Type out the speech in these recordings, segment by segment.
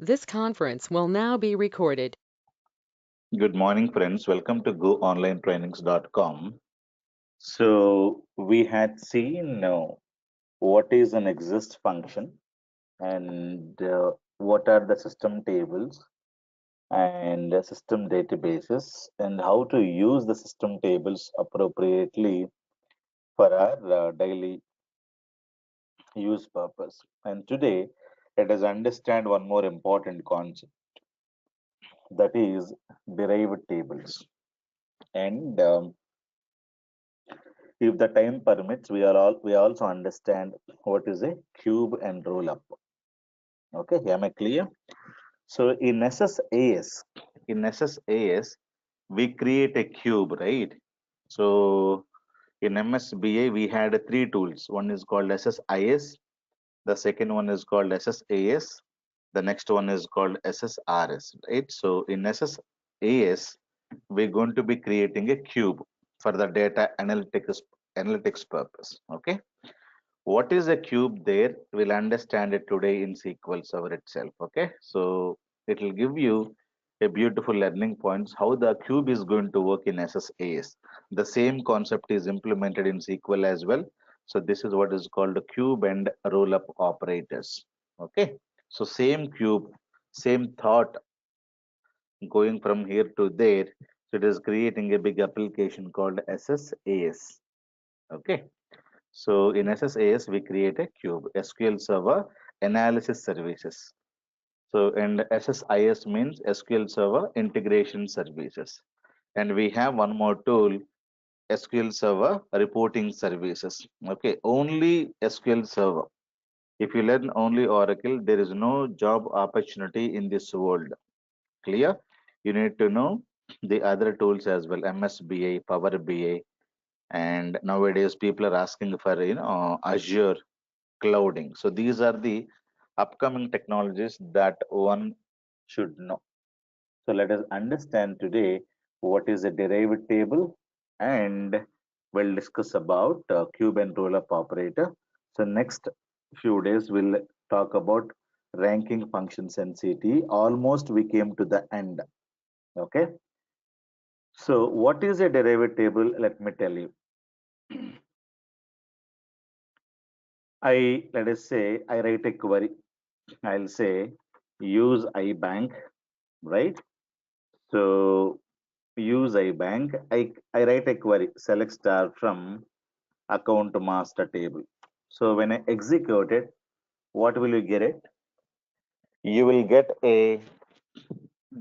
This conference will now be recorded. Good morning, friends. Welcome to goonlinetrainings.com. So we had seen what is an exist function and what are the system tables and system databases and how to use the system tables appropriately for our daily use purpose. And today, let us understand one more important concept, that is derived tables. And if the time permits, we also understand what is a cube and roll up. Okay, am I clear? So in SSAS, we create a cube, right? So in MSBA, we had three tools. One is called SSIS, the second one is called SSAS, the next one is called SSRS, right? So in SSAS, we're going to be creating a cube for the data analytics purpose. Okay. What is a cube there? We'll understand it today in SQL Server itself. Okay. So it will give you a beautiful learning points how the cube is going to work in SSAS. The same concept is implemented in SQL as well. So this is what is called a cube and roll up operators. Okay. So same cube, same thought going from here to there. So it is creating a big application called SSAS. Okay. So in SSAS, we create a cube, SQL Server Analysis Services. So, and SSIS means SQL Server Integration Services. And we have one more tool, SQL Server Reporting Services. Okay, only SQL Server. If you learn only Oracle, there is no job opportunity in this world. Clear? You need to know the other tools as well, MSBA, Power BI, and nowadays people are asking for Azure clouding. So these are the upcoming technologies that one should know. So let us understand today what is a derived table, and we'll discuss about cube and roll-up operator. So next few days we'll talk about ranking functions and CT. Almost we came to the end. Okay. So what is a derived table? Let me tell you. Let us say I write a query. I'll say use iBank, right? So use iBank. I write a query, select star from account master table. So when I execute it, what will you get it? You will get a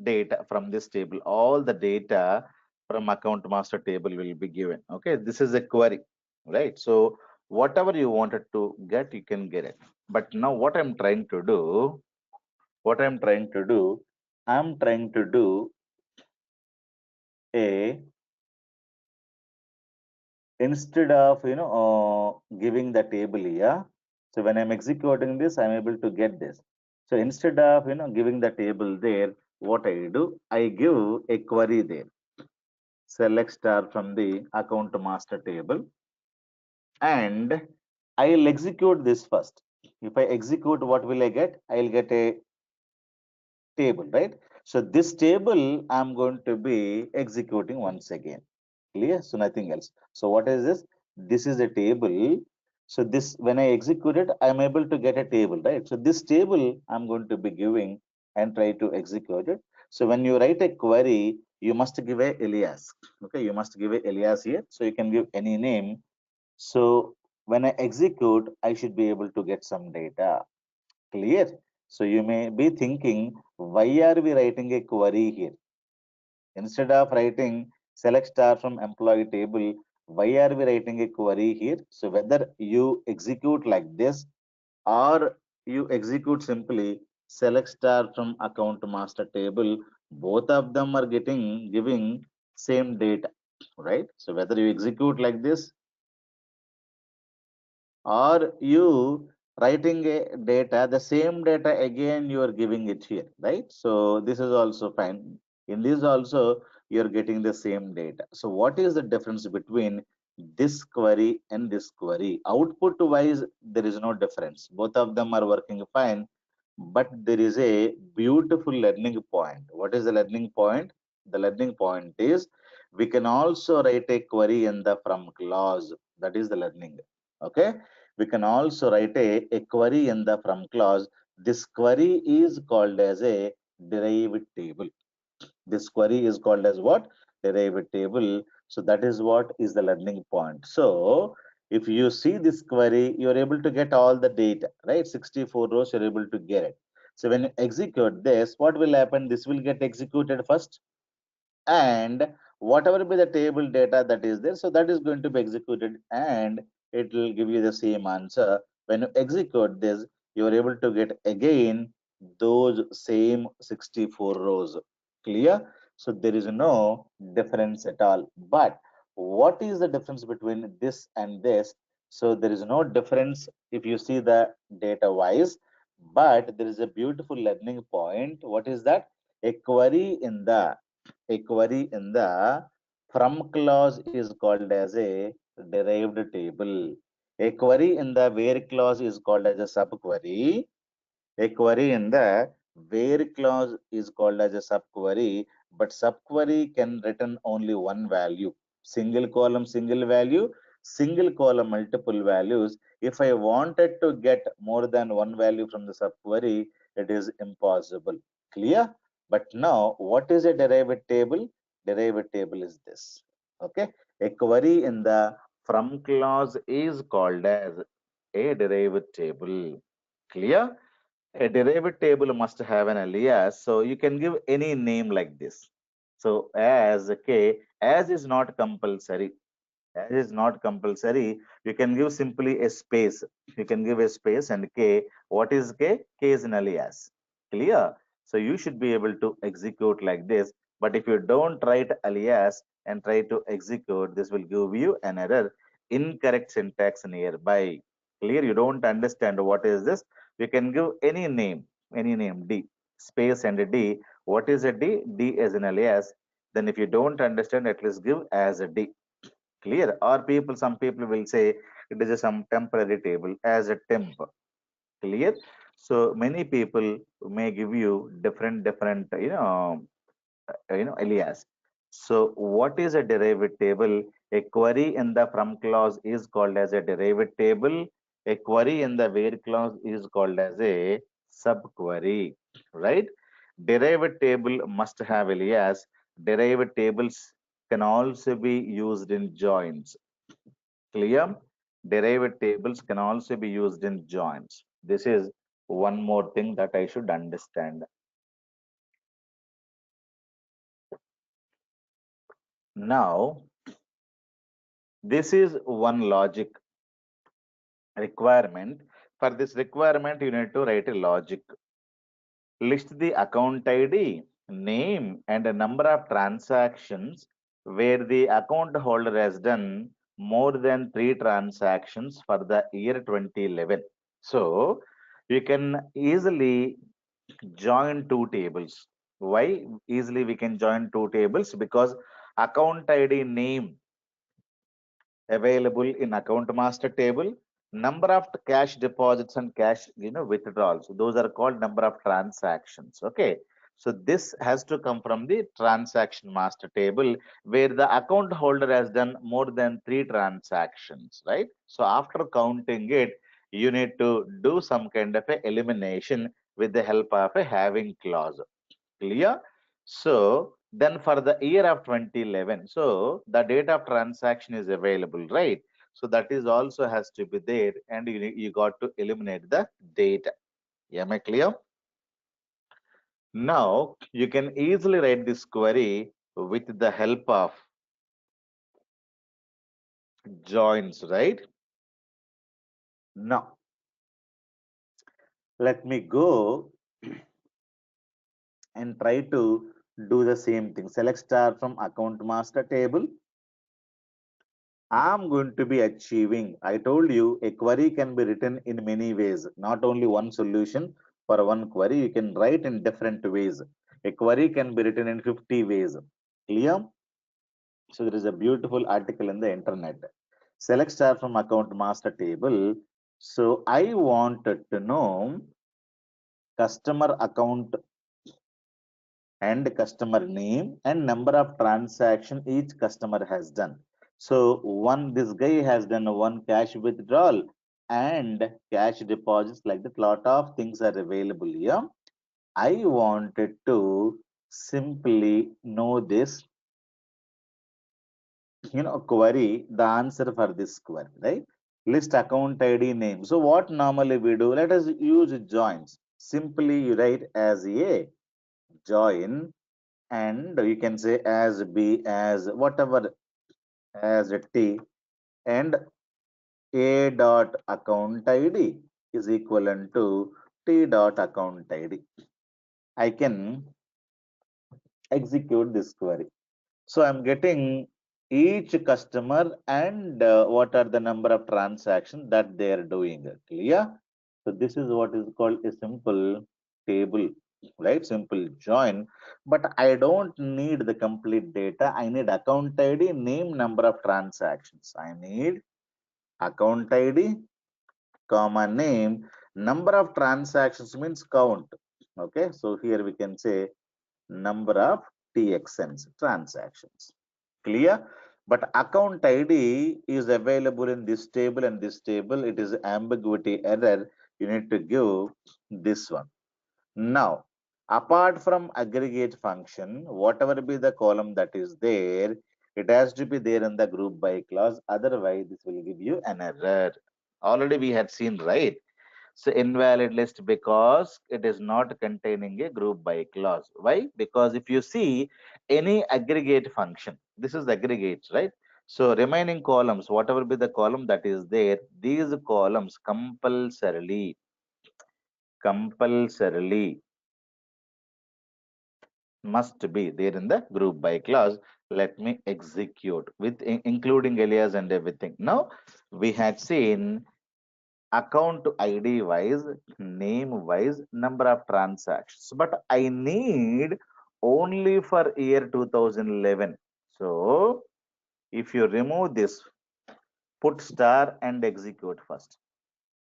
data from this table. All the data from account master table will be given. Okay, this is a query, right? So whatever you wanted to get, you can get it. But now what I'm trying to do, I'm trying to do a instead of giving the table here. So when I'm executing this, I'm able to get this. So instead of giving the table there, what I do, I give a query there, select star from the account master table, and I'll execute this first. If I execute, what will I get? I'll get a table, right? So this table I'm going to be executing once again. Clear? So nothing else. So what is this? This is a table. So this, when I execute it, I'm able to get a table, right? So this table I'm going to be giving and try to execute it. So when you write a query, you must give a alias. Okay, you must give a alias here. So you can give any name. So when I execute, I should be able to get some data. Clear? So you may be thinking, why are we writing a query here? Instead of writing select star from employee table, why are we writing a query here? So whether you execute like this or you execute simply select star from account master table, both of them are giving same data, right? So whether you execute like this or you writing a data, the same data again you are giving it here, right? So this is also fine. In this also you're getting the same data. So what is the difference between this query and this query? Output wise, there is no difference. Both of them are working fine, but there is a beautiful learning point. What is the learning point? The learning point is we can also write a query in the from clause. That is the learning. Okay. We can also write a query in the from clause. This query is called as a derived table. This query is called as what? Derived table. So that is what is the learning point. So if you see this query, you're able to get all the data, right? 64 rows, you're able to get it. So when you execute this, what will happen? This will get executed first, and whatever be the table data that is there, so that is going to be executed and it will give you the same answer. When you execute this, you are able to get again those same 64 rows. Clear? So there is no difference at all. But what is the difference between this and this? So there is no difference if you see the data wise, but there is a beautiful learning point. What is that? A query in the from clause is called as a derived table. A query in the where clause is called as a subquery. A query in the where clause is called as a subquery, but subquery can return only one value. Single column, single value, single column, multiple values. If I wanted to get more than one value from the subquery, it is impossible. Clear? But now, what is a derived table? Derived table is this. Okay. A query in the from clause is called as a derived table. Clear? A derived table must have an alias, so you can give any name like this. So as okay, as is not compulsory. As is not compulsory, you can give simply a space. You can give a space and k. What is k? K is an alias. Clear? So you should be able to execute like this. But if you don't write alias and try to execute, this will give you an error. Incorrect syntax nearby. Clear? You don't understand what is this? You can give any name D, space and a D. What is a D? D as an alias. Then if you don't understand, at least give as a D. Clear? Or some people will say it is a some temporary table as a temp. Clear? So many people may give you different alias. So what is a derived table? A query in the from clause is called as a derived table. A query in the where clause is called as a subquery, right? Derived table must have alias. Derived tables can also be used in joins. Clear? Derived tables can also be used in joins. This is one more thing that I should understand. Now, this is one logic requirement. For this requirement, you need to write a logic. List the account ID, name, and a number of transactions where the account holder has done more than 3 transactions for the year 2011. So, you can easily join two tables. Why easily we can join two tables? Because account ID name available in account master table, number of cash deposits and cash withdrawals, those are called number of transactions. Okay, so this has to come from the transaction master table where the account holder has done more than 3 transactions, right? So after counting it, you need to do some kind of a elimination with the help of a having clause. Clear? So then for the year of 2011, so the date of transaction is available, right? So that is also has to be there, and you got to eliminate the data. Am I clear? Now you can easily write this query with the help of joins, right? Now let me go and try to do the same thing. Select star from account master table. I'm going to be achieving. I told you a query can be written in many ways, not only one solution for one query. You can write in different ways. A query can be written in 50 ways. Clear? So there is a beautiful article in the internet. Select star from account master table. So I wanted to know customer account and customer name and number of transaction each customer has done. So one, this guy has done one cash withdrawal and cash deposits, like that. Lot of things are available here. I wanted to simply know this, query, the answer for this query, right? List account ID name. So what normally we do, let us use joins. Simply you write as a join, and you can say as B, as whatever, as a T, and A dot account ID is equivalent to T dot account ID. I can execute this query. So I'm getting each customer and what are the number of transactions that they are doing. Clear? So this is what is called a simple table, right? Simple join. But I don't need the complete data. I need account ID, name, number of transactions. I need account ID, comma name, number of transactions means count. Okay, so here we can say number of TXNs, transactions. Clear? But account ID is available in this table and this table. It is ambiguity error. You need to give this one. Now, apart from aggregate function, whatever be the column that is there, it has to be there in the group by clause. Otherwise, this will give you an error. Already we had seen, right? So invalid list because it is not containing a group by clause. Why? Because if you see any aggregate function, this is aggregates, right? So remaining columns, whatever be the column that is there, these columns compulsorily must be there in the group by clause. Let me execute with including alias and everything. Now we had seen account ID wise, name wise, number of transactions. But I need only for year 2011. So if you remove this, put star and execute first.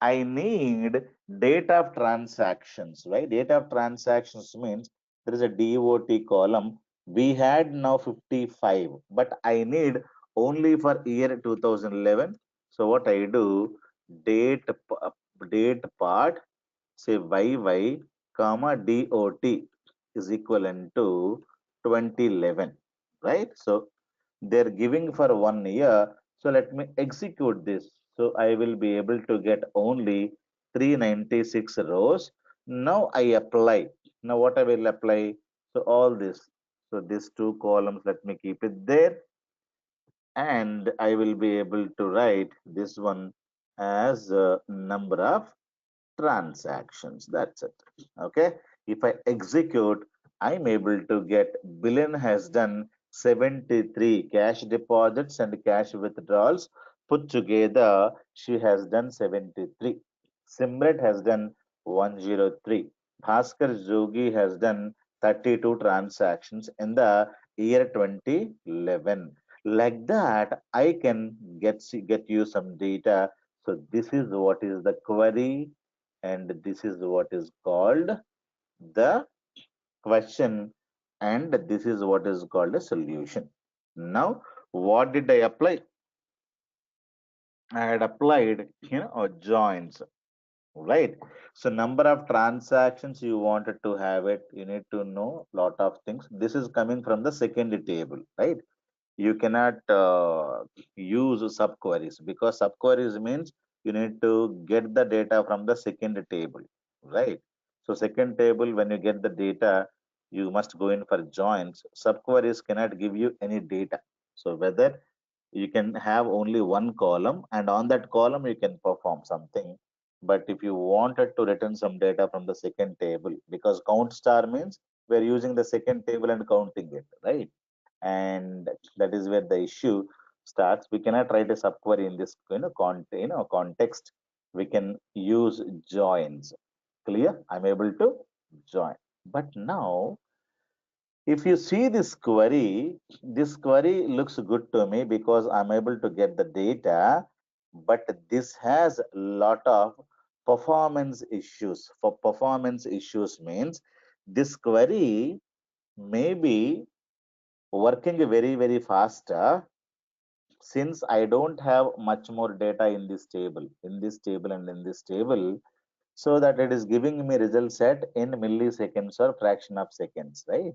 I need date of transactions, right? Date of transactions means there is a DOT column. We had now 55, but I need only for year 2011. So what I do, date date part, say YY comma DOT is equivalent to 2011, right? So they're giving for 1 year. So let me execute this. So I will be able to get only 396 rows. Now I apply. Now what I will apply? So all this. So these two columns, let me keep it there. And I will be able to write this one as a number of transactions. That's it. Okay. If I execute, I'm able to get Billion has done 73 cash deposits and cash withdrawals. Put together, she has done 73. Simrat has done 103. Bhaskar Jogi has done 32 transactions in the year 2011. Like that, I can get you some data. So this is what is the query, and this is what is called the question, and this is what is called a solution. Now what did I apply? I had applied joins, right? So number of transactions you wanted to have it, you need to know lot of things. This is coming from the second table, right? You cannot use subqueries, because subqueries means you need to get the data from the second table, right? So second table, when you get the data, you must go in for joins. Subqueries cannot give you any data. So whether you can have only one column, and on that column you can perform something. But if you wanted to return some data from the second table, because count star means we're using the second table and counting it, right? And that is where the issue starts. We cannot write a subquery in this context. We can use joins. Clear? I'm able to join. But now if you see this query looks good to me because I'm able to get the data, but this has a lot of performance issues. For performance issues means this query may be working very fast since I don't have much more data in this table and in this table, so that it is giving me result set in milliseconds or fraction of seconds, right?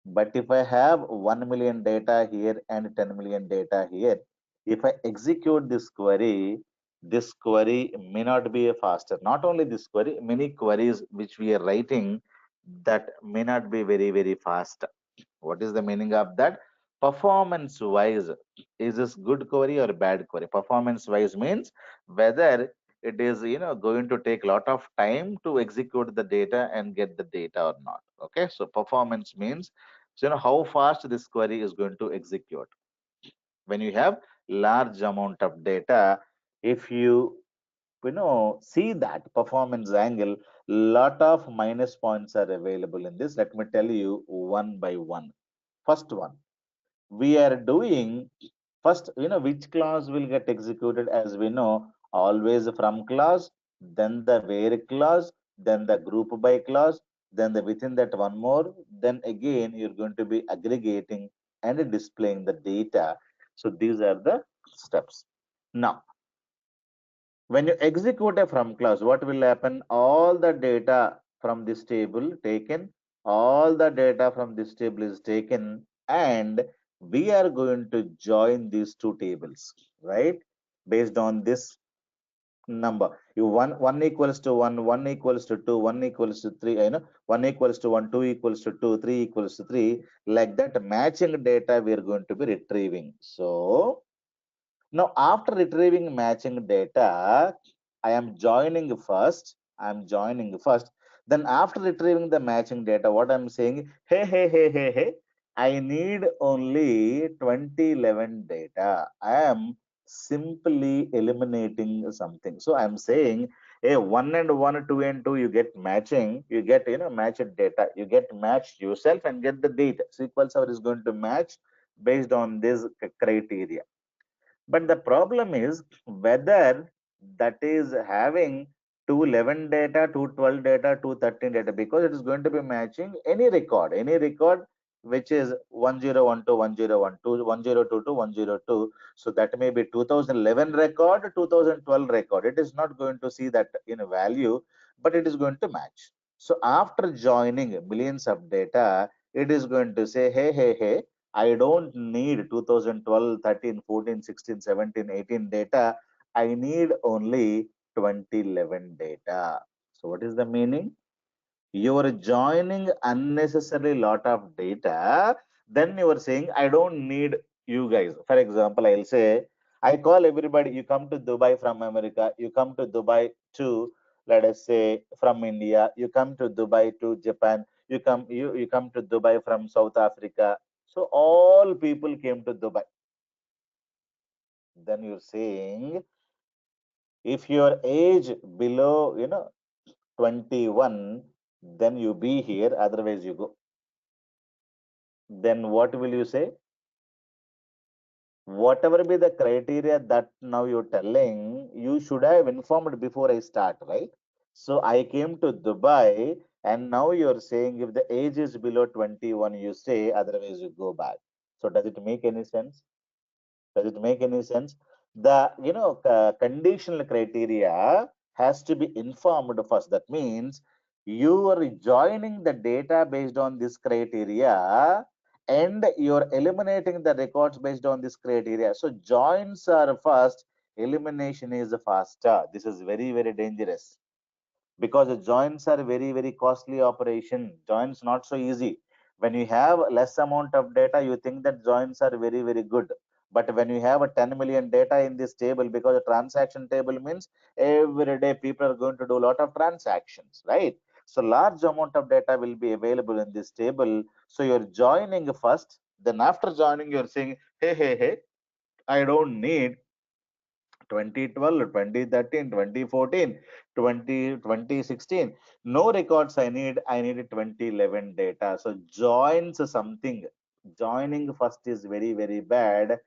But if I have 1 million data here and 10 million data here, if I execute this query may not be a faster. Not only this query, many queries which we are writing that may not be very fast. What is the meaning of that? Performance wise, is this good query or bad query? Performance wise means whether it is going to take a lot of time to execute the data and get the data or not. Okay, so performance means so how fast this query is going to execute. When you have large amount of data, if you see that performance angle, lot of minus points are available in this. Let me tell you one by one. First one, we are doing first, which clause will get executed. As we know, always from clause, then the where clause, then the group by clause, then the within that one more, then again you're going to be aggregating and displaying the data. So these are the steps. Now when you execute a from clause, what will happen? All the data from this table taken, all the data from this table is taken, and we are going to join these two tables, right? Based on this number. You one equals to one equals to two, one equals to three, one equals to one, two equals to two, three equals to three. Like that, matching data we are going to be retrieving. So now, after retrieving matching data, I am joining first. I'm joining first. Then after retrieving the matching data, what I'm saying, hey, I need only 2011 data. I am simply eliminating something. So I'm saying, hey, one and one, two and two, you get matching, you get, matched data. You get matched yourself and get the data. SQL Server is going to match based on this criteria. But the problem is whether that is having 211 data, 212 data, 213 data, because it is going to be matching any record which is 1012, 1012, 1022, 102. So that may be 2011 record, 2012 record. It is not going to see that in value, but it is going to match. So after joining millions of data, it is going to say, hey, I don't need 2012, 13, 14, 16, 17, 18 data. I need only 2011 data. So what is the meaning? You are joining unnecessary lot of data. Then you are saying, I don't need you guys. For example, I'll say, I call everybody, you come to Dubai from America, you come to Dubai to, let us say, from India, you come to Dubai to Japan, you come to Dubai from South Africa. So all people came to Dubai. Then you're saying, if your age below, 21, then you be here, otherwise you go. Then what will you say? Whatever be the criteria that now you're telling, you should have informed before I start, right? So I came to Dubai, and now you're saying if the age is below 21, you say, otherwise you go back. So does it make any sense? Does it make any sense? The conditional criteria has to be informed first. That means you are joining the data based on this criteria, and you're eliminating the records based on this criteria. So joins are first, elimination is faster. This is very dangerous, because the joins are very costly operation. Joins not so easy. When you have less amount of data, you think that joins are very good. But when you have a 10 million data in this table, because a transaction table means every day people are going to do a lot of transactions, right? So large amount of data will be available in this table. So you're joining first, then after joining you're saying, hey, I don't need 2012, 2013, 2014, 2016. No records I need 2011 data. So joins something. Joining first is very bad,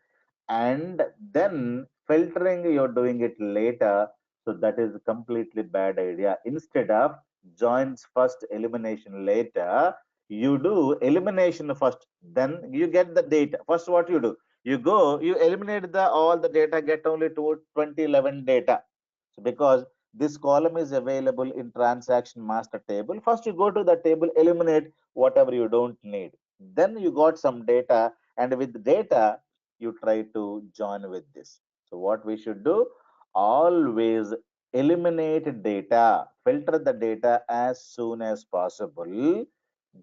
and then filtering you're doing it later. So that is a completely bad idea. Instead of joins first, elimination later, you do elimination first, then you get the data. First, what you do? You go, you eliminate the all the data, get only 2011 data. So because this column is available in transaction master table, first you go to the table, eliminate whatever you don't need. Then you got some data, and with data, you try to join with this. So what we should do? Always eliminate data, filter the data as soon as possible,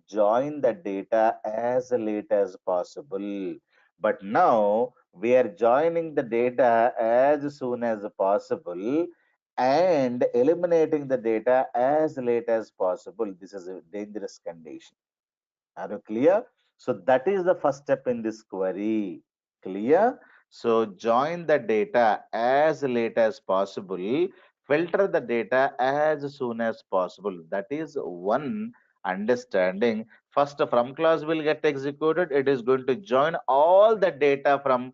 join the data as late as possible. But now we are joining the data as soon as possible and eliminating the data as late as possible. This is a dangerous condition. Are you clear? So that is the first step in this query. Clear? So join the data as late as possible, filter the data as soon as possible. That is one understanding. First, from clause will get executed. It is going to join all the data from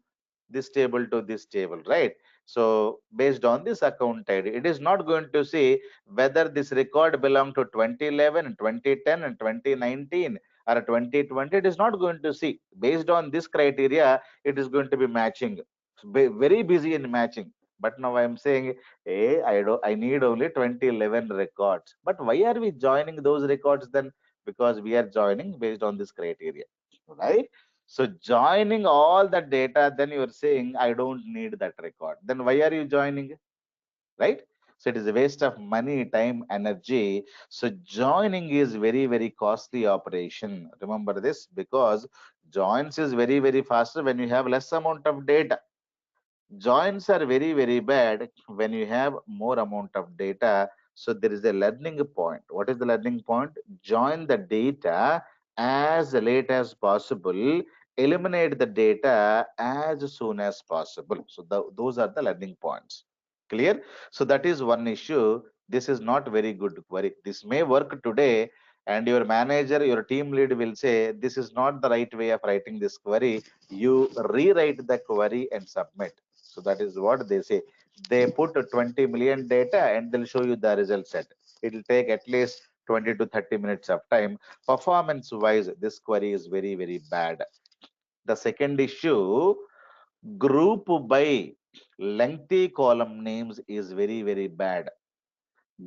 this table to this table, right? So based on this account ID, it is not going to say whether this record belong to 2011, 2010, and 2019 or 2020. It is not going to see. Based on this criteria, it is going to be matching. Very busy in matching. But now I am saying, hey, I need only 2011 records. But why are we joining those records then? Because we are joining based on this criteria, right? So joining all the data, then you are saying, I don't need that record. Then why are you joining? Right? So it is a waste of money, time, energy. So joining is very, very costly operation. Remember this, because joins is very, very faster when you have less amount of data. Joins are very, very bad when you have more amount of data. So there is a learning point. What is the learning point? Join the data as late as possible, eliminate the data as soon as possible. So those are the learning points. Clear? So that is one issue. This is not very good query. This may work today, and your manager, your team lead will say, this is not the right way of writing this query. You rewrite the query and submit. So that is what they say. They put 20 million data and they'll show you the result set. It will take at least 20 to 30 minutes of time. Performance wise, this query is very, very bad. The second issue, group by lengthy column names is very, very bad.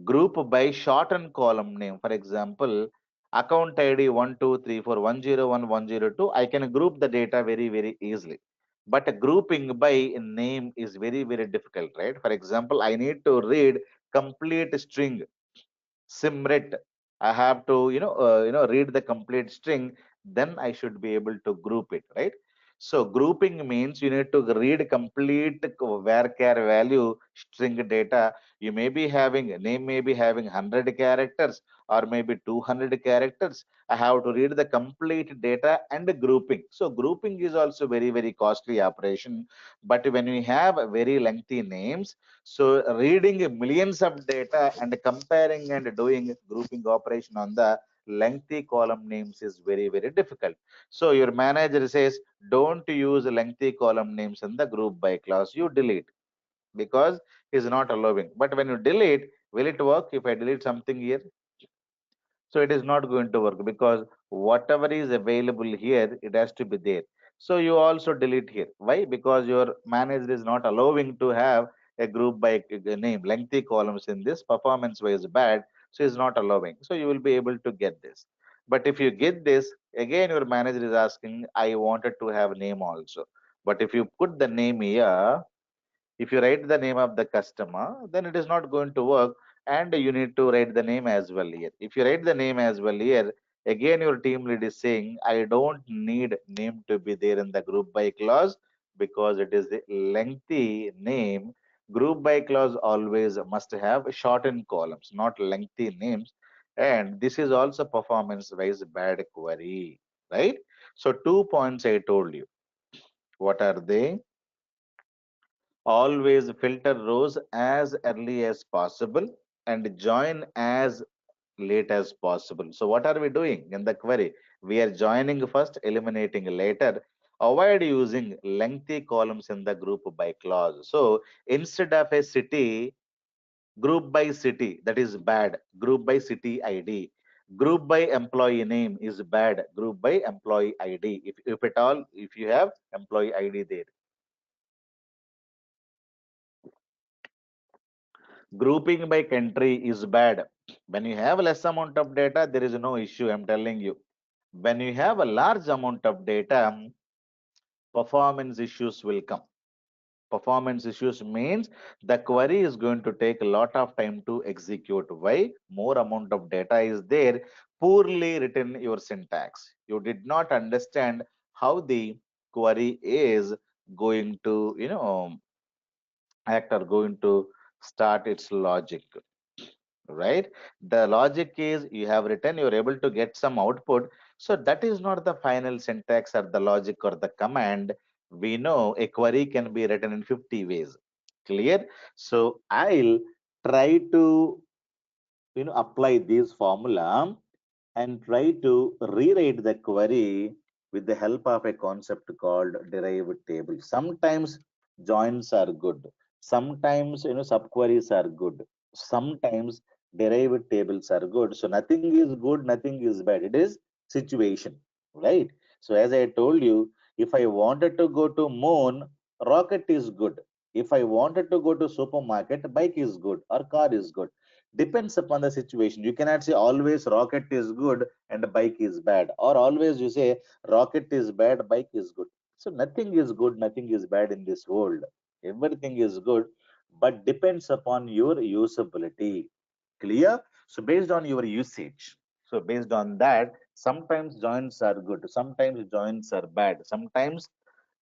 Group by shortened column name. For example, account ID 1234 101 102. I can group the data very, very easily. But grouping by name is very, very difficult, right? For example, I need to read complete string simret. I have to read the complete string, then I should be able to group it, right? So grouping means you need to read complete varchar value string data. You may be having name, may be having 100 characters or maybe 200 characters. I have to read the complete data and grouping. So grouping is also very, very costly operation. But when we have very lengthy names, so reading millions of data and comparing and doing grouping operation on the lengthy column names is very, very difficult. So your manager says, don't use lengthy column names in the group by clause. You delete because he's not allowing. But when you delete, will it work if I delete something here? So it is not going to work because whatever is available here, it has to be there. So you also delete here. Why? Because your manager is not allowing to have a group by name, lengthy columns in this. Performance wise bad, so is not allowing. So you will be able to get this. But if you get this, again your manager is asking, I wanted to have name also. But if you put the name here, if you write the name of the customer, then it is not going to work, and you need to write the name as well here. If you write the name as well here, again your team lead is saying, I don't need name to be there in the group by clause because it is a lengthy name. Group by clause always must have shortened columns, not lengthy names. And this is also performance wise bad query, right? So 2 points I told you. What are they? Always filter rows as early as possible and join as late as possible. So what are we doing in the query? We are joining first, eliminating later. Avoid using lengthy columns in the group by clause. So instead of a city, Group by city, that is bad. Group by city ID. Group by employee name is bad. Group by employee ID. If at all, if you have employee ID there. Grouping by country is bad. When you have less amount of data, there is no issue, I'm telling you. When you have a large amount of data, performance issues will come. Performance issues means the query is going to take a lot of time to execute. Why? More amount of data is there, poorly written your syntax. You did not understand how the query is going to, act or going to start its logic, right? The logic is you have written, you're able to get some output. So that is not the final syntax or the logic or the command. We know a query can be written in 50 ways. Clear? So I'll try to, apply this formula and try to rewrite the query with the help of a concept called derived table. Sometimes joins are good. Sometimes subqueries are good. Sometimes derived tables are good. So nothing is good, nothing is bad. It is situation, right? So as I told you, if I wanted to go to moon, rocket is good. If I wanted to go to supermarket, bike is good or car is good. Depends upon the situation. You cannot say always rocket is good and bike is bad, or always you say rocket is bad, bike is good. So nothing is good, nothing is bad in this world. Everything is good, but depends upon your usability. Clear? So based on your usage. So based on that, sometimes joins are good, sometimes joins are bad, sometimes,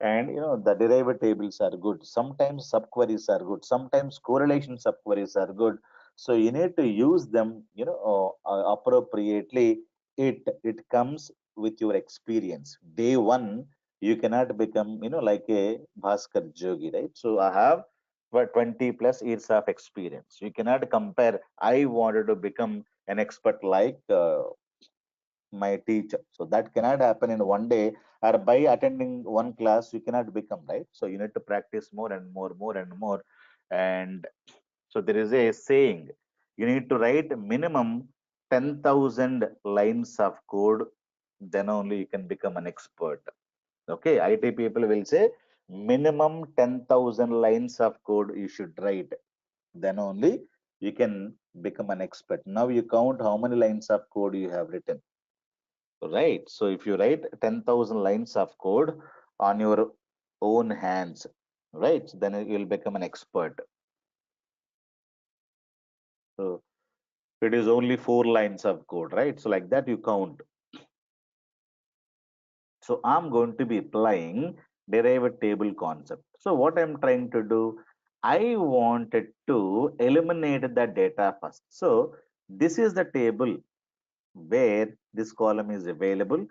and the derived tables are good, sometimes subqueries are good, sometimes correlation subqueries are good. So you need to use them appropriately. It comes with your experience. Day one you cannot become like a Bhaskar Jogi, right? So I have 20 plus years of experience. You cannot compare. I wanted to become an expert like my teacher. So that cannot happen in one day, or by attending one class, you cannot become, right? So you need to practice more and more, more and more. And so there is a saying, you need to write minimum 10,000 lines of code, then only you can become an expert. Okay, IT people will say minimum 10,000 lines of code you should write, then only you can become an expert. Now you count how many lines of code you have written. Right. So if you write 10,000 lines of code on your own hands, right, then you'll become an expert. So it is only 4 lines of code, right? So like that you count. So I'm going to be applying derived table concept. So what I'm trying to do, I wanted to eliminate the data first. So this is the table where this column is available.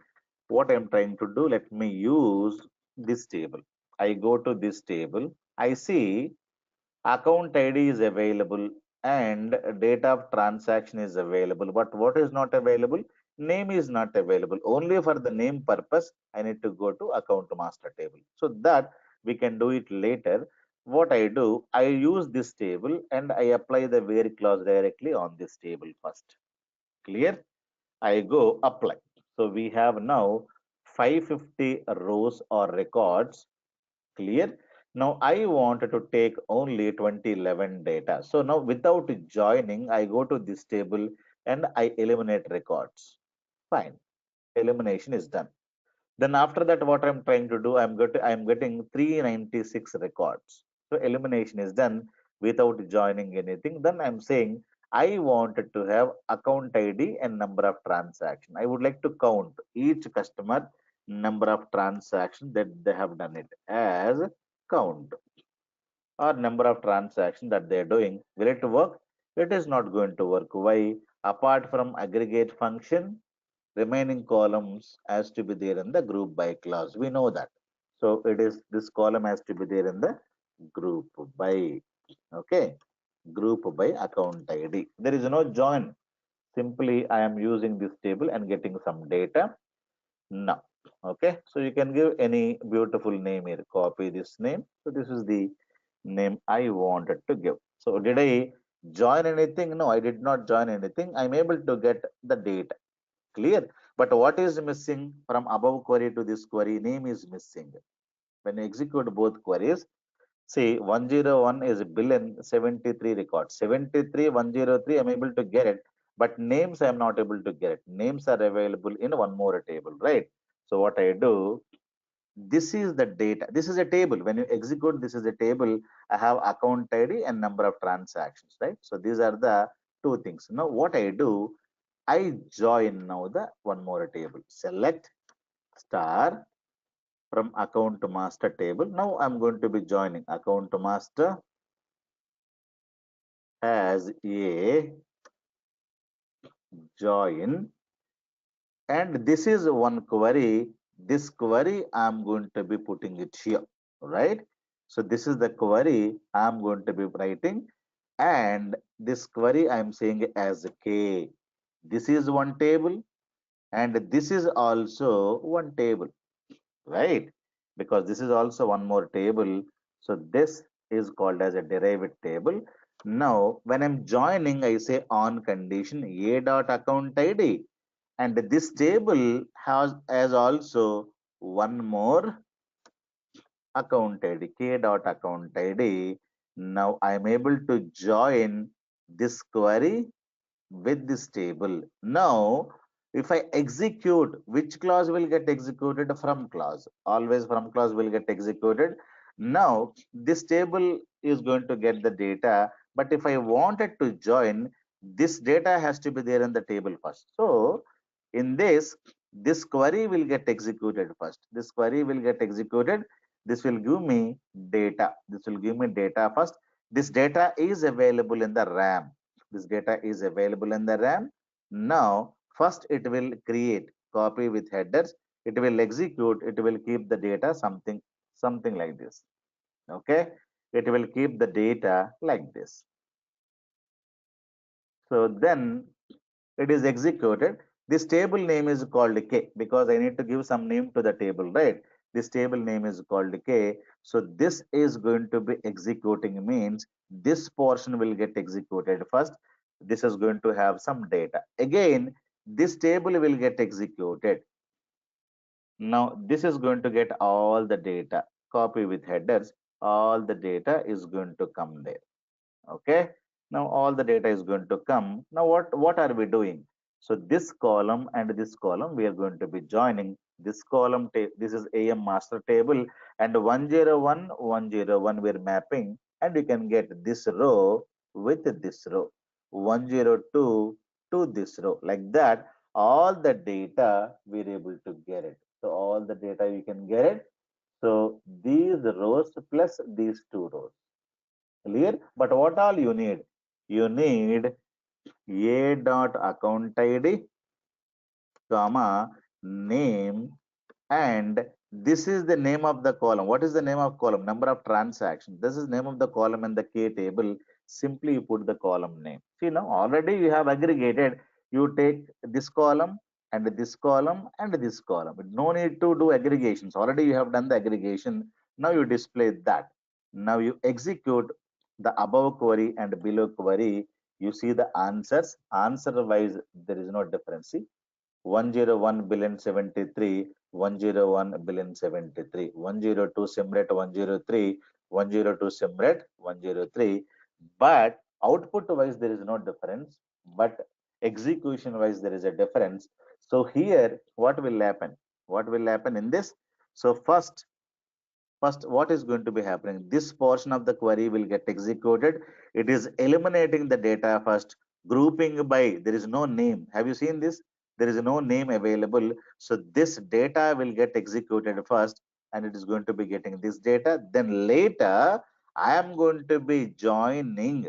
What I'm trying to do, let me use this table. I go to this table, I see account ID is available and date of transaction is available, but what is not available? Name is not available. Only for the name purpose, I need to go to account master table. So that we can do it later. What I do, I use this table and I apply the where clause directly on this table first. Clear? I go apply. So we have now 550 rows or records. Clear? Now I wanted to take only 2011 data. So now without joining, I go to this table and I eliminate records. Fine. Elimination is done. Then after that, what I'm trying to do, I'm getting 396 records. So elimination is done without joining anything. Then I'm saying I wanted to have account ID and number of transaction. I would like to count each customer number of transaction that they have done it as count, or number of transactions that they're doing. Will it work? It is not going to work. Why? Apart from aggregate function, remaining columns has to be there in the group by clause. We know that. So it is, this column has to be there in the group by. Okay. Group by account ID. There is no join. Simply I am using this table and getting some data. Now, okay. So you can give any beautiful name here. Copy this name. So this is the name I wanted to give. So did I Join anything? No, I did not join anything. I'm able to get the data. Clear? But what is missing from above query to this query? Name is missing. When you execute both queries, see 101 is billion 73 records. 73, 103, I'm able to get it. But names I'm not able to get it. Names are available in one more table, right? So what I do, this is the data. This is a table. When you execute, this is a table. I have account ID and number of transactions, right? So these are the two things. Now what I do, I join now the one more table. Select star from account to master table. Now I'm going to be joining account to master as a join, and this is one query. This query I'm going to be putting it here, right? So this is the query I'm going to be writing, and this query I'm saying as k. This is one table, and this is also one table, right? Because this is also one more table. So this is called as a derived table. Now, when I'm joining, I say on condition a dot account ID, and this table has also one more account ID, k dot account ID. Now I'm able to join this query with this table. Now, if I execute, which clause will get executed? From clause. Always from clause will get executed. Now, this table is going to get the data, but if I wanted to join, this data has to be there in the table first. So, in this query will get executed first. This query will get executed. This will give me data. This will give me data first. This data is available in the RAM. This data is available in the RAM. Now, first it will create copy with headers. It will execute. It will keep the data something like this. Okay. It will keep the data like this. So then it is executed. This table name is called K because I need to give some name to the table, right? This table name is called K. So this is going to be executing means this portion will get executed first. This is going to have some data. Again, this table will get executed. Now this is going to get all the data. Copy with headers. All the data is going to come there. Okay. Now all the data is going to come. Now what are we doing? So this column and this column we are going to be joining. This column, this is AM master table, and 101 101 we're mapping, and you can get this row with this row, 102 to this row, like that. All the data we're able to get it. So all the data you can get it. So these rows plus these two rows. Clear? But what all you need? You need a dot account ID, comma, name, and this is the name of the column. What is the name of column? Number of transactions. This is name of the column in the K table. Simply you put the column name. See now already you have aggregated. You take this column and this column and this column. No need to do aggregations. Already you have done the aggregation. Now you display that. Now you execute the above query and below query. You see the answers. Answer wise there is no difference. See, 101 billion 73, 101 billion 73, 102 simret 103, 102 simret 103. But output wise there is no difference, but execution wise there is a difference. So here what will happen? What will happen in this? So first what is going to be happening, this portion of the query will get executed. It is eliminating the data first, grouping by, there is no name. Have you seen this? There is no name available. So this data will get executed first, and it is going to be getting this data. Then later I am going to be joining.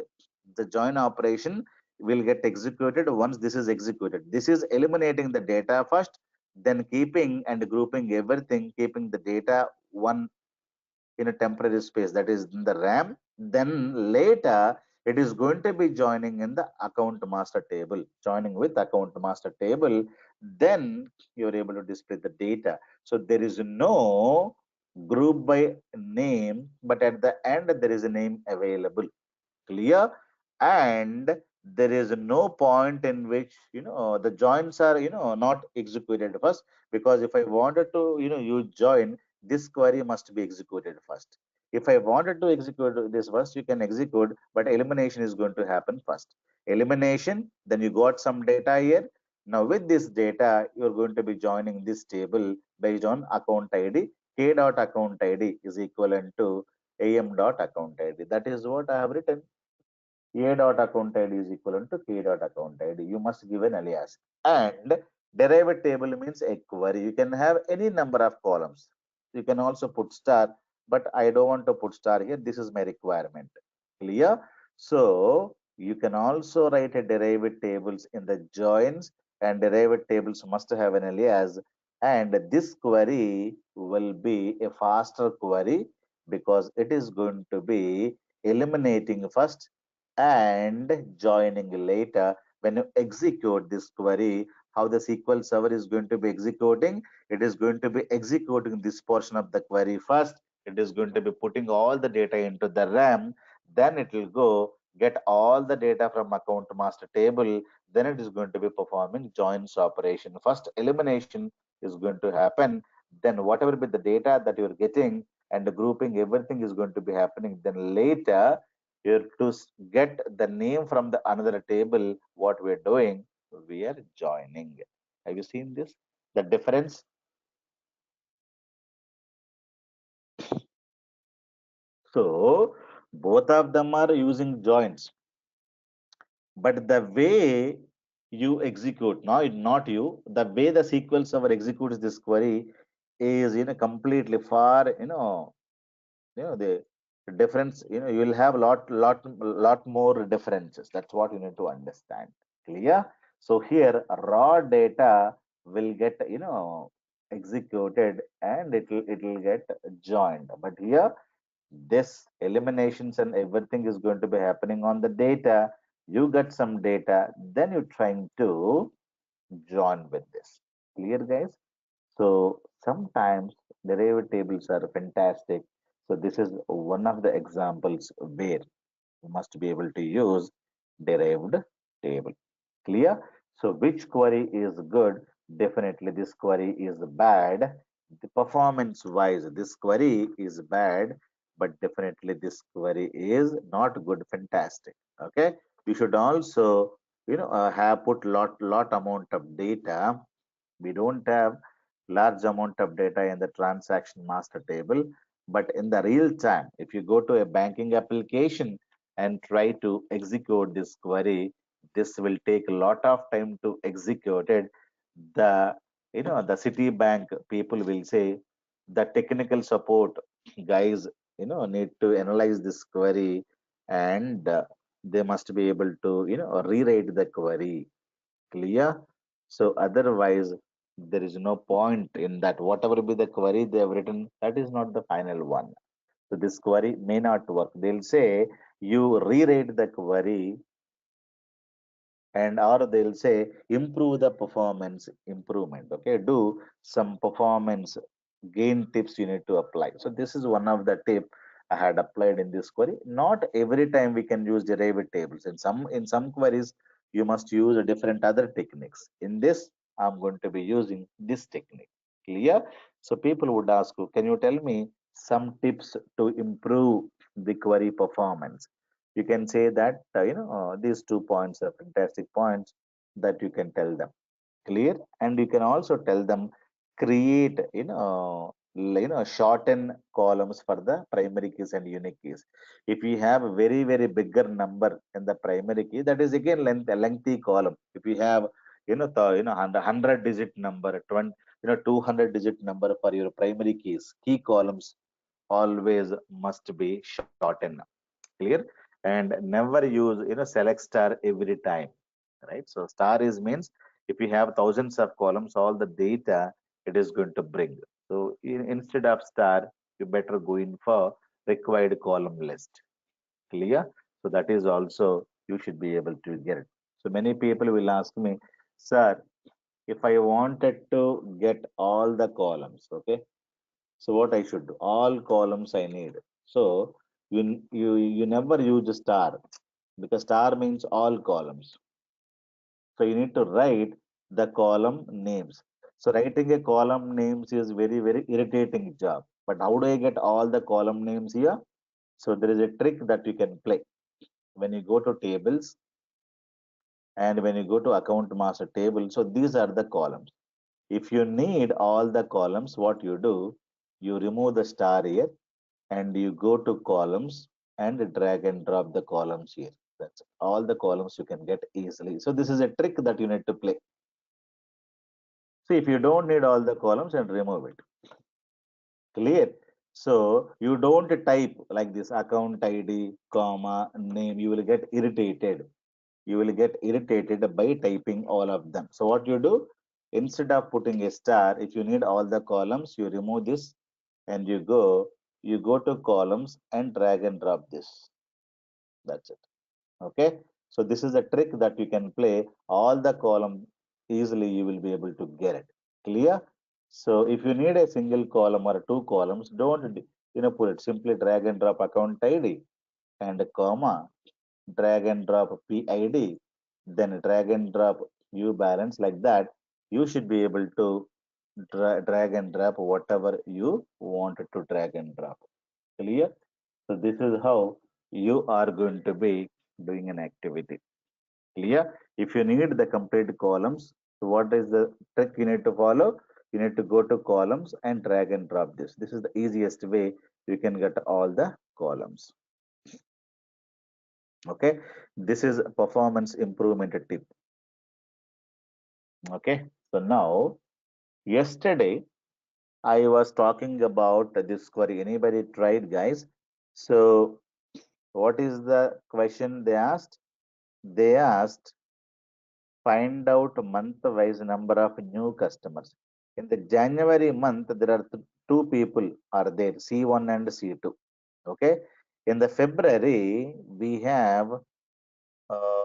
The join operation will get executed. Once this is executed, this is eliminating the data first, then keeping and grouping everything, keeping the data one in a temporary space, that is in the RAM. Then later it is going to be joining in the account master table, joining with account master table. Then you're able to display the data. So there is no group by name, but at the end there is a name available. Clear? and there is no point in which the joins are not executed first, because if I wanted to use join, this query must be executed first. If I wanted to execute this first, you can execute, but elimination is going to happen first. Elimination, then you got some data here. Now with this data, you're going to be joining this table based on account id. K dot account id is equivalent to am dot account id. That is what I have written. A dot account ID is equivalent to K dot account ID. You must give an alias. And derived table means a query. You can have any number of columns. You can also put star, but I don't want to put star here. This is my requirement. Clear? So you can also write a derived tables in the joins, and derived tables must have an alias. And this query will be a faster query because it is going to be eliminating first and joining later. When you execute this query, how the SQL server is going to be executing, it is going to be executing this portion of the query first. It is going to be putting all the data into the RAM, then it will go get all the data from account master table, then it is going to be performing joins operation. First elimination is going to happen, then whatever be the data that you're getting and the grouping, everything is going to be happening. Then later here to get the name from the another table, what we're doing, we are joining. Have you seen this? The difference? So both of them are using joins, but the way you execute, not you, the way the SQL server executes this query is completely far, the difference, you will have lot more differences. That's what you need to understand. Clear? So here raw data will get executed and it will get joined, but here this eliminations and everything is going to be happening on the data. You get some data, then you're trying to join with this. Clear, guys? So sometimes derived tables are fantastic. So this is one of the examples where you must be able to use derived table. Clear? So which query is good? Definitely this query is bad. The performance wise, this query is bad, but definitely this query is not good, fantastic. Okay. You should also, have put lot amount of data. We don't have large amount of data in the transaction master table, but in the real time, if you go to a banking application and try to execute this query, this will take a lot of time to execute it. The the Citibank people will say the technical support guys need to analyze this query, and they must be able to rewrite the query. Clear? So otherwise, there is no point in that. Whatever be the query they have written, that is not the final one. So this query may not work. They'll say you rewrite the query, and or they'll say improve the performance improvement. Okay, do some performance gain tips you need to apply. So this is one of the tip I had applied in this query. Not every time we can use derived tables. In some queries you must use a different other techniques. In this I'm going to be using this technique. Clear? So people would ask you, can you tell me some tips to improve the query performance? You can say that these 2 points are fantastic points that you can tell them. Clear? And you can also tell them create shorten columns for the primary keys and unique keys. If you have a very bigger number in the primary key, that is again a lengthy column. If you have 100 digit number, 20 200 digit number for your primary keys, key columns always must be shortened. Clear? And never use select star every time, right? So star is means if you have thousands of columns, all the data it is going to bring. So instead of star, you better go in for required column list. Clear? So that is also you should be able to get it. So many people will ask me, sir, if I wanted to get all the columns, okay, so what I should do? All columns I need. So you never use a star. because star means all columns. So you need to write the column names. So writing a column names is very, very irritating job. But how do I get all the column names here? So there is a trick that you can play. When you go to tables and when you go to account master table, so these are the columns. If you need all the columns, what you do, you remove the star here and you go to columns and drag and drop the columns here. That's all the columns you can get easily. So this is a trick that you need to play. See, if you don't need all the columns and remove it. Clear? So you don't type like this account ID, comma, name. You will get irritated. You will get irritated by typing all of them. So what you do? Instead of putting a star, if you need all the columns, you remove this and you go to columns and drag and drop this. That's it. Okay. So this is a trick that you can play all the column easily. You will be able to get it. Clear? So if you need a single column or two columns, don't put it. Simply drag and drop account ID and a comma, drag and drop PID, then drag and drop U balance like that. You should be able to drag and drop whatever you wanted to drag and drop. Clear? So this is how you are going to be doing an activity. Clear? If you need the complete columns, so what is the trick you need to follow? You need to go to columns and drag and drop this. This is the easiest way you can get all the columns. Okay. This is performance improvement tip. Okay. So now, yesterday, I was talking about this query. Anybody tried, guys? So what is the question they asked? They asked find out month-wise number of new customers. In the January month, there are two people are there, C1 and C2. Okay. In the February, we have uh,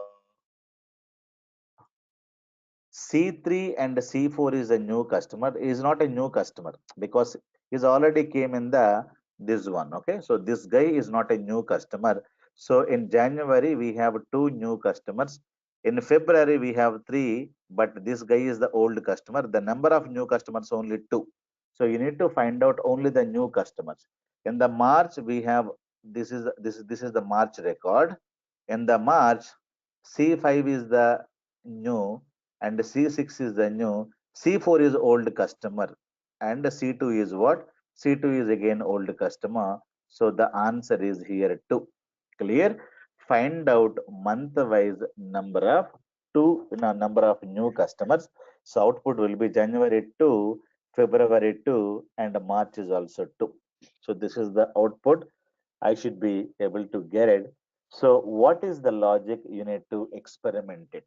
C3 and C4 is a new customer. Is not a new customer because he's already came in the this one. Okay, so this guy is not a new customer. So in January we have two new customers. In February we have three, but this guy is the old customer. The number of new customers only two. So you need to find out only the new customers. In the March we have this is the March record. In the March C5 is the new and C6 is the new, C4 is old customer, and C2 is what? C2 is again old customer. So the answer is here too. Clear? Find out month-wise number of number of new customers. So output will be January 2, February 2, and March is also 2. So this is the output. I should be able to get it. So what is the logic you need to experiment it?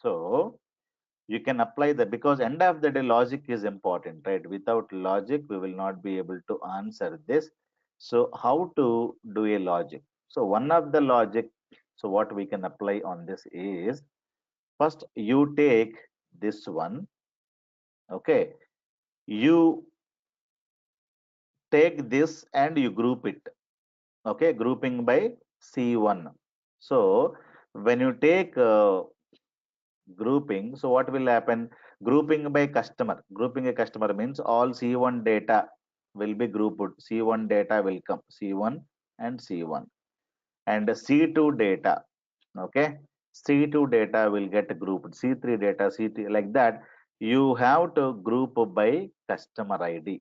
So you can apply that because end of the day logic is important, right? Without logic we will not be able to answer this. So how to do a logic? So one of the logic, so what we can apply on this is first you take this one. Okay, you take this and you group it. Okay, grouping by C1. So when you take grouping, so what will happen? Grouping by customer, grouping a customer means all C1 data will be grouped. C1 data will come, C1 and C1, and C2 data. Okay, C2 data will get grouped, C3 data, C3, like that. You have to group by customer ID.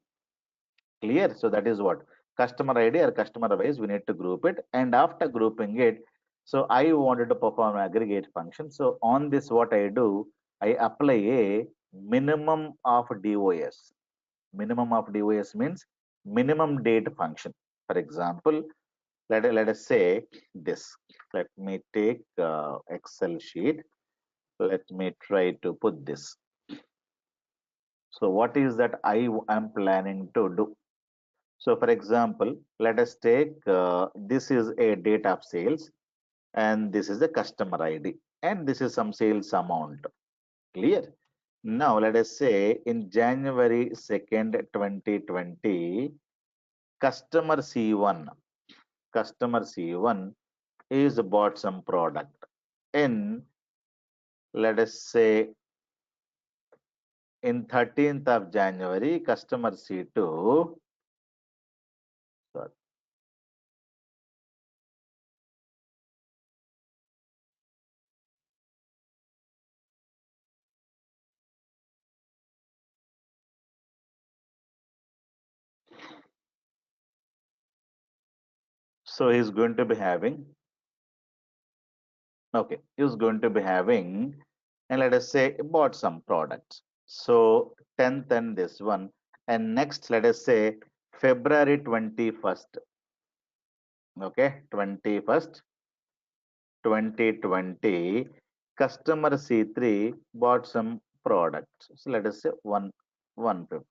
Clear? So that is what customer ID or customer wise we need to group it, and after grouping it, so I wanted to perform aggregate function. So on this what I do, I apply a minimum of DOS. Minimum of DOS means minimum date function. For example, let us say this. Let me take Excel sheet. Let me try to put this. So what is that I am planning to do? So for example, let us take this is a date of sales and this is the customer ID and this is some sales amount. Clear? Now let us say in January 2nd, 2020, customer C1, customer C1 is bought some product in, let us say, in 13th of January, customer C2, sorry, so he's going to be having, okay, he's going to be having, and let us say bought some products. So 10th and this one, and next let us say February 21st, okay, 21st, 2020, customer C3 bought some products. So let us say 150.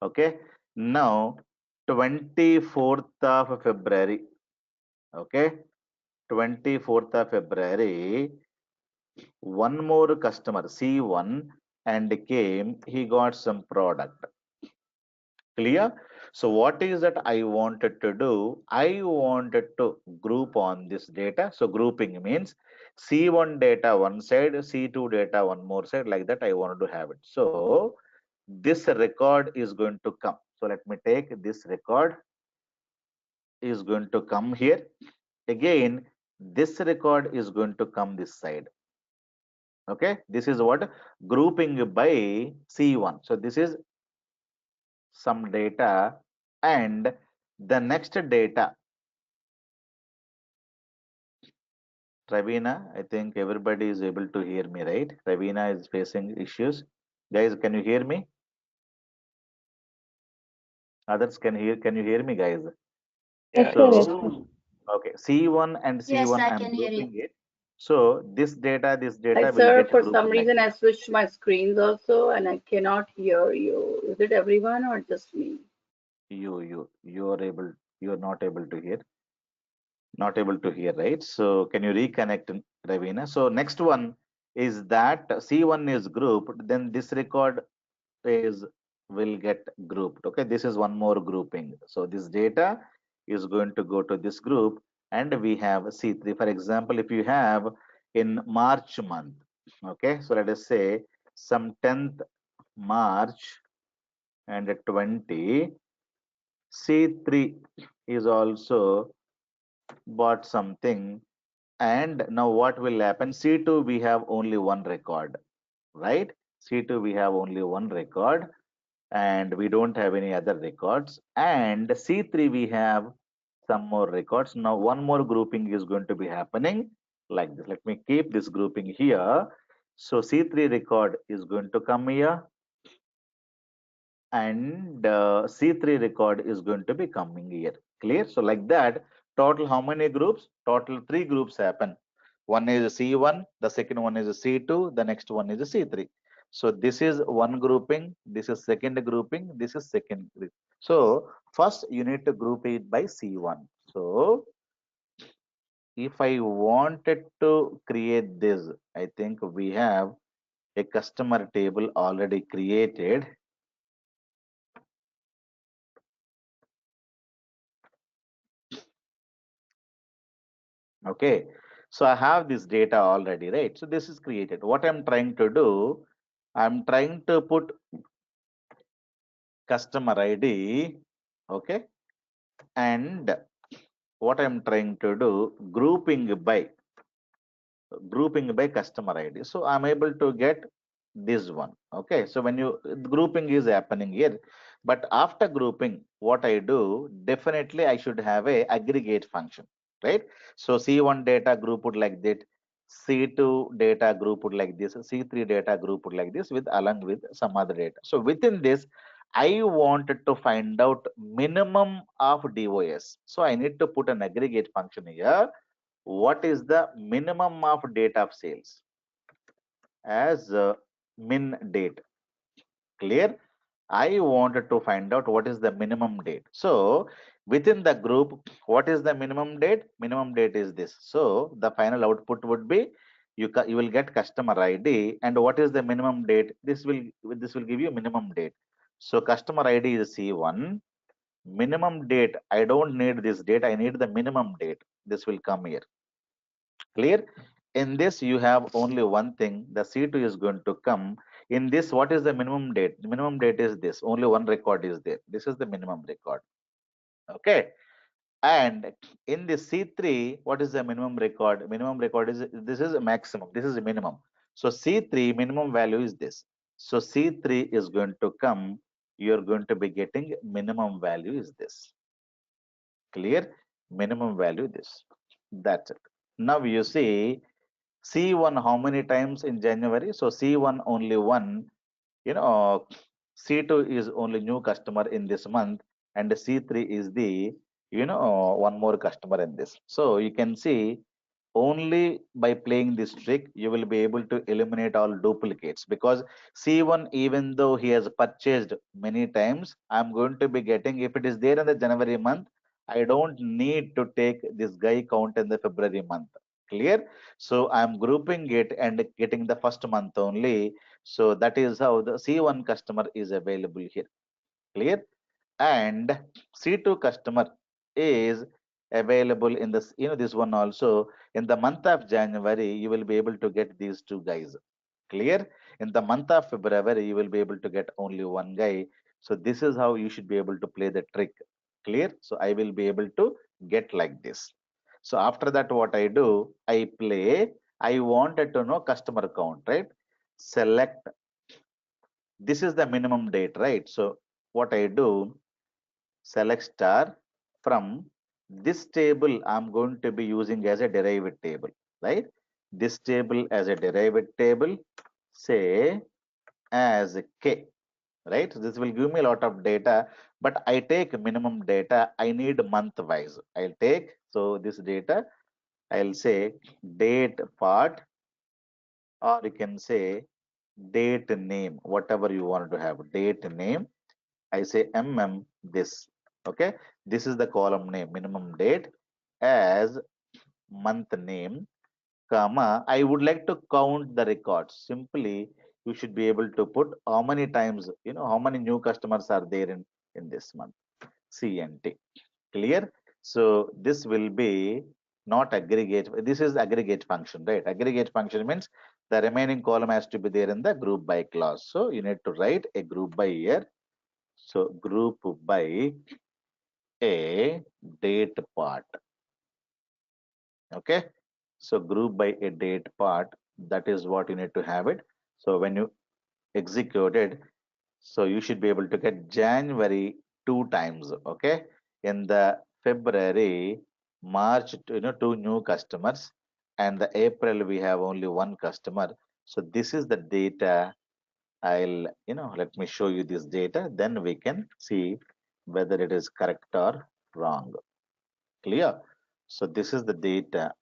Okay. Now 24th of February. Okay. 24th of February, one more customer C1 and came, he got some product. Clear? So what is that I wanted to do? I wanted to group on this data. So grouping means C1 data one side, C2 data one more side, like that I wanted to have it. So this record is going to come. So let me take this record is going to come here. Again, this record is going to come this side. Okay, this is what grouping by C1. So this is some data, and the next data, Ravina, I think everybody is able to hear me, right? Ravina is facing issues. Guys, can you hear me? Others can you hear me, guys? Yes, Yes, sir. yes, Yes, So, sir. okay, C1 and yes, C1, I I'm can hear you. grouping it. So this data Like, will sir, get for grouped some like reason this. I switched my screens also and I cannot hear you. Is it everyone or just me? You are able, you are not able to hear, right? So can you reconnect, Ravina? So next one is that C1 is grouped, then this record is will get grouped. Okay, this is one more grouping. So this data is going to go to this group, and we have C3. For example, if you have in March month, okay, so let us say some 10th March and 20, C3 is also bought something. And now what will happen? C2 we have only one record, right? C2 we have only one record, and we don't have any other records. And C3 we have some more records. Now one more grouping is going to be happening like this. Let me keep this grouping here. So C3 record is going to come here, and C3 record is going to be coming here. Clear? So like that, total how many groups? Total three groups happen. One is C1, the second one is C2, the next one is C3. So this is one grouping, this is second grouping, this is second group. So first you need to group it by C1. So if I wanted to create this, I think we have a customer table already created. Okay, so I have this data already, right? So this is created. What I'm trying to do, I'm trying to put customer ID, okay, and what I'm trying to do, grouping by customer ID. So I'm able to get this one. Okay, so when you grouping is happening here, but after grouping, what I do, definitely I should have a aggregate function, right? So C1 data grouped like that, C2 data grouped like this, C3 data grouped like this with along with some other data. So within this, I wanted to find out minimum of DOS. So I need to put an aggregate function here. What is the minimum of date of sales as min date? Clear? I wanted to find out what is the minimum date. So within the group, what is the minimum date? Minimum date is this. So the final output would be you will get customer ID, and what is the minimum date? This will give you minimum date. So customer ID is C1, minimum date. I don't need this date. I need the minimum date. This will come here. Clear? In this, you have only one thing. The C2 is going to come. In this, what is the minimum date? The minimum date is this. Only one record is there. This is the minimum record. Okay. And in the C3, what is the minimum record? Minimum record is this is a maximum. This is a minimum. So C3 minimum value is this. So C3 is going to come. You're going to be getting minimum value is this. Clear? Minimum value this. That's it. Now you see C1 how many times in January? So C1 only one. C2 is only new customer in this month, and C3 is the one more customer in this. So you can see only by playing this trick you will be able to eliminate all duplicates, because C1, even though he has purchased many times, I'm going to be getting, if it is there in the January month, I don't need to take this guy count in the February month. Clear? So I'm grouping it and getting the first month only. So that is how the C1 customer is available here. Clear? And C2 customer is available in this, this one also. In the month of January, you will be able to get these two guys. Clear? In the month of February, you will be able to get only one guy. So this is how you should be able to play the trick. Clear? So I will be able to get like this. So after that, what I do, I play, I wanted to know customer count, right? Select, this is the minimum date, right? So what I do, select star, from this table I'm going to be using as a derived table, right? This table as a derived table, say as k, right? This will give me a lot of data, but I take minimum data. I need month wise. I'll take, so this data, I'll say date part, or you can say date name, whatever you want to have, date name. I say this. Okay, this is the column name, minimum date, as month name, comma. I would like to count the records. Simply, you should be able to put how many times, how many new customers are there in this month. CNT. Clear? So this will be not aggregate. This is aggregate function, right? Aggregate function means the remaining column has to be there in the group by clause. So you need to write a group by here. So group by a date part. Okay. So group by a date part. That is what you need to have it. So when you execute it, so you should be able to get January two times. Okay. In the February, March, two new customers, and the April we have only one customer. So this is the data. I'll, let me show you this data. Then we can see whether it is correct or wrong. Clear? So this is the data,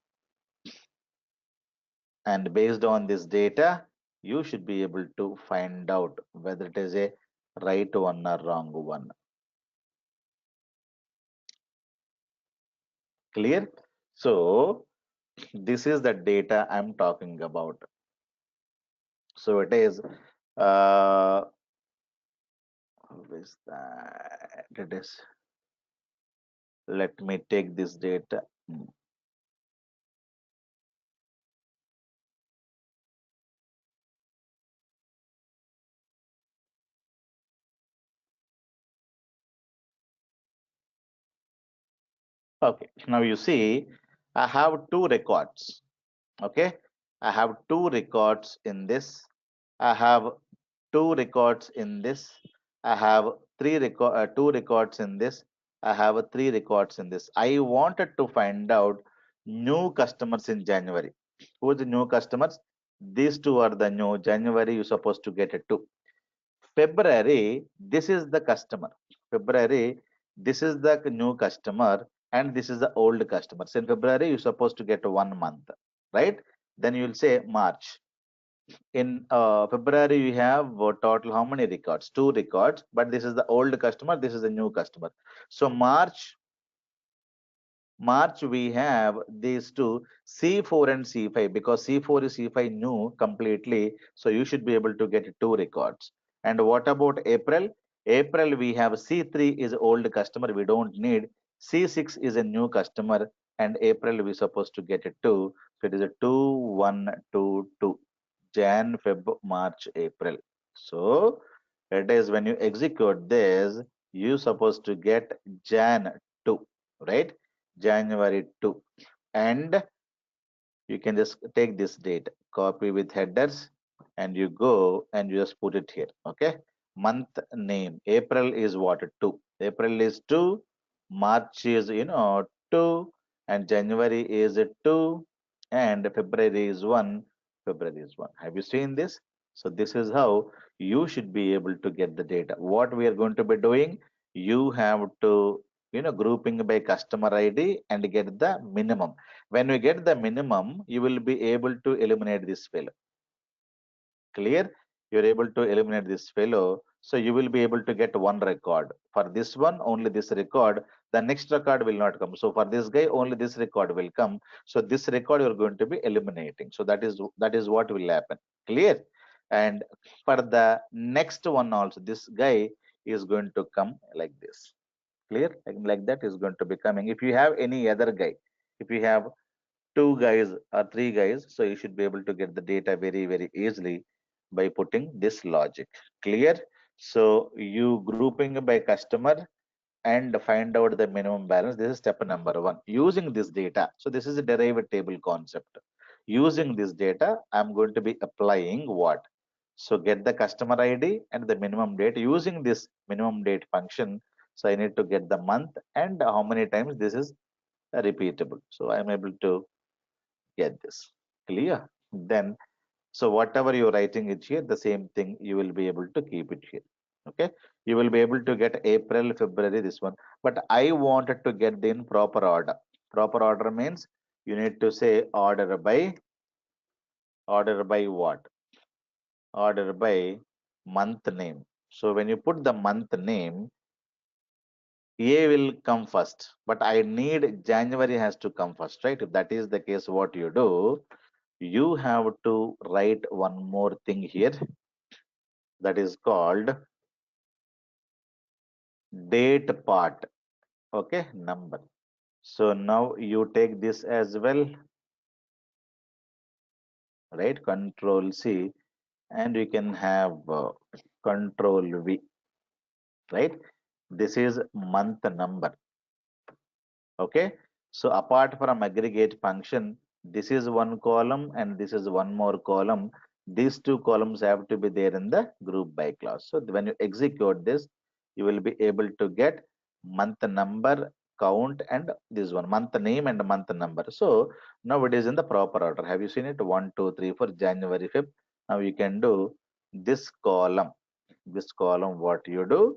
and based on this data, you should be able to find out whether it is a right one or wrong one. Clear? So this is the data I'm talking about. So it is how is that? It is, let me take this data. Okay, now you see, I have two records. Okay, I have two records in this. I have two records in this. I have two records in this. I have three records in this. I wanted to find out new customers in January. Who are the new customers? These two are the new. January, you're supposed to get it two. February, this is the customer. February, this is the new customer, and this is the old customer. So in February, you're supposed to get 1 month, right? Then you'll say March. In February, you have total how many records? Two records, but this is the old customer, this is the new customer. So March we have these two, C4 and C5, because C4 is C5 new completely. So you should be able to get two records. And what about April? April, we have C3 is old customer, we don't need. C6 is a new customer, and April we supposed to get it too. So it is a 2122. Jan, Feb, March, April. So it is when you execute this, you supposed to get Jan 2, right? January 2. And you can just take this date, copy with headers, and you go and you just put it here. Okay. Month name. April is what? 2. April is 2. March is 2. And January is 2. And February is 1. February is 1. Have you seen this? So this is how you should be able to get the data. What we are going to be doing, you have to grouping by customer ID and get the minimum. When you get the minimum, you will be able to eliminate this fellow. Clear? You're able to eliminate this fellow. So you will be able to get one record. For this one, only this record. The next record will not come. So for this guy, only this record will come. So this record you're going to be eliminating. So that is what will happen. Clear? And for the next one also, this guy is going to come like this. Clear? Like that is going to be coming. If you have any other guy, if you have two guys or three guys, so you should be able to get the data very, very easily by putting this logic. Clear? So you grouping by customer and find out the minimum balance. This is step number one. Using this data, so this is a derived table concept. Using this data, I'm going to be applying what? So get the customer ID and the minimum date using this minimum date function. So I need to get the month and how many times this is repeatable. So I'm able to get this. Clear? Then, so whatever you're writing it here, the same thing you will be able to keep it here. Okay, you will be able to get April, February, this one. But I wanted to get in proper order. Proper order means you need to say order by what? Order by month name. So when you put the month name, A will come first, but I need January has to come first, right? If that is the case, what you do, you have to write one more thing here that is called date part. Okay, number. So now you take this as well, right? Control C, and you can have Control V, right? This is month number. Okay, so apart from aggregate function, this is one column and this is one more column. These two columns have to be there in the group by clause. So when you execute this, you will be able to get month number, count, and this one month name and month number. So now it is in the proper order. Have you seen it? 1 2 3 for January 5th. Now you can do this column. This column, what you do,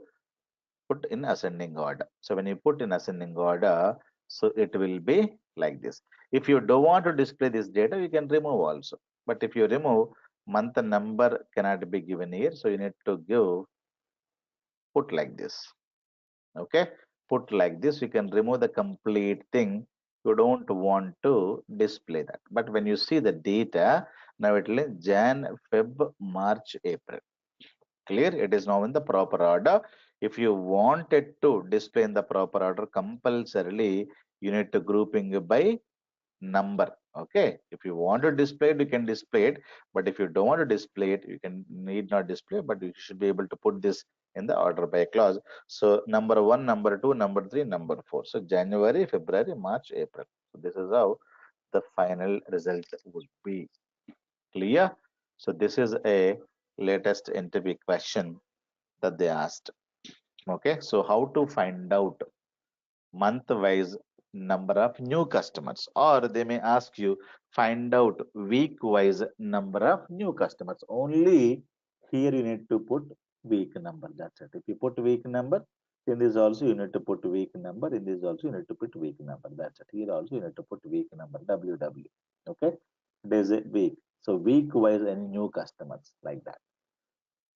put in ascending order. So when you put in ascending order, so it will be like this. If you don't want to display this data, you can remove also. But if you remove, month and number cannot be given here. So you need to give, put like this. Okay, put like this. You can remove the complete thing. You don't want to display that. But when you see the data, now it will Jan, Feb, March, April. Clear? It is now in the proper order. If you wanted to display in the proper order, compulsorily you need to grouping by number. Okay. If you want to display it, you can display it. But if you don't want to display it, you can need not display, but you should be able to put this in the order by clause. So number one, number two, number three, number four. So January, February, March, April. So this is how the final result would be. Clear? So this is a latest interview question that they asked. Okay, so how to find out month-wise number of new customers, or they may ask you find out week-wise number of new customers. Only here you need to put week number. That's it. If you put week number, in this also you need to put week number. In this also you need to put week number. That's it. Here also you need to put week number. WW. Okay, there's a week. So week-wise any new customers like that.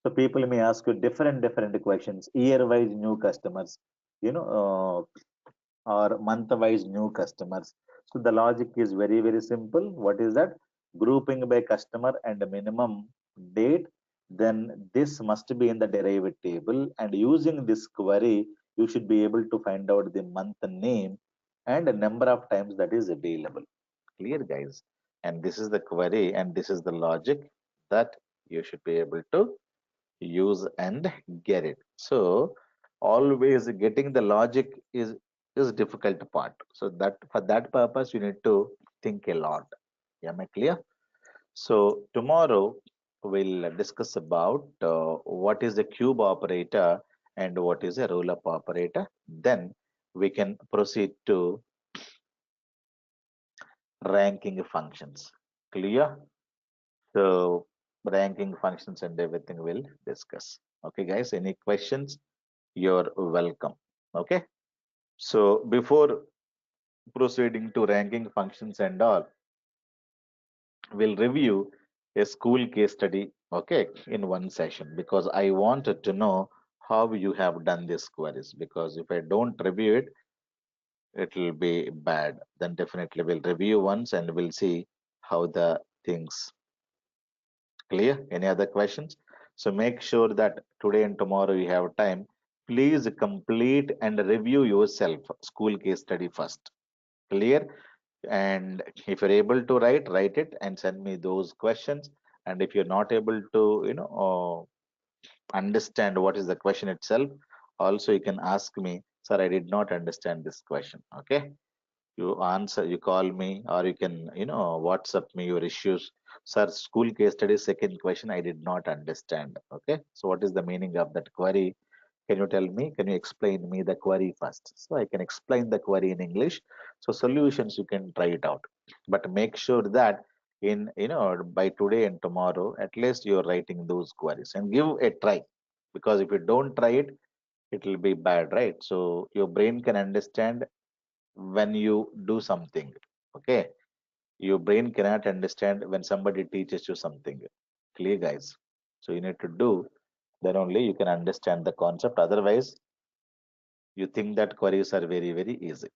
So people may ask you different questions, year-wise new customers, you know, or month-wise new customers. So the logic is very, very simple. What is that? Grouping by customer and minimum date. then this must be in the derived table, and using this query you should be able to find out the month name and the number of times that is available. Clear, guys? And this is the query and this is the logic that you should be able to use and get it. So always getting the logic is difficult part. So that for that purpose you need to think a lot. Am I clear? So tomorrow we'll discuss about what is a cube operator and what is a roll-up operator. Then we can proceed to ranking functions. Clear? So ranking functions and everything we'll discuss. Okay, guys. Any questions? You're welcome. Okay. So before proceeding to ranking functions and all, we'll review a school case study, okay, in one session because I wanted to know how you have done these queries. Because if I don't review it, it will be bad. Then definitely we'll review once and we'll see how the things clear. Any other questions? So make sure that today and tomorrow you have time. Please complete and review yourself school case study first. Clear? And if you're able to write it and send me those questions. And if you're not able to understand what is the question itself, also you can ask me, sir, I did not understand this question. Okay, you answer, you call me, or you can WhatsApp me your issues. Sir, school case study second question I did not understand. Okay, so what is the meaning of that query? Can you tell me? Can you explain me the query first? So I can explain the query in English. So solutions you can try it out, but make sure that in by today and tomorrow at least you're writing those queries and give a try. Because if you don't try it, it will be bad, right? So your brain can understand when you do something. Okay, your brain cannot understand when somebody teaches you something. Clear, guys? So you need to do, then only you can understand the concept. Otherwise, you think that queries are very, very easy.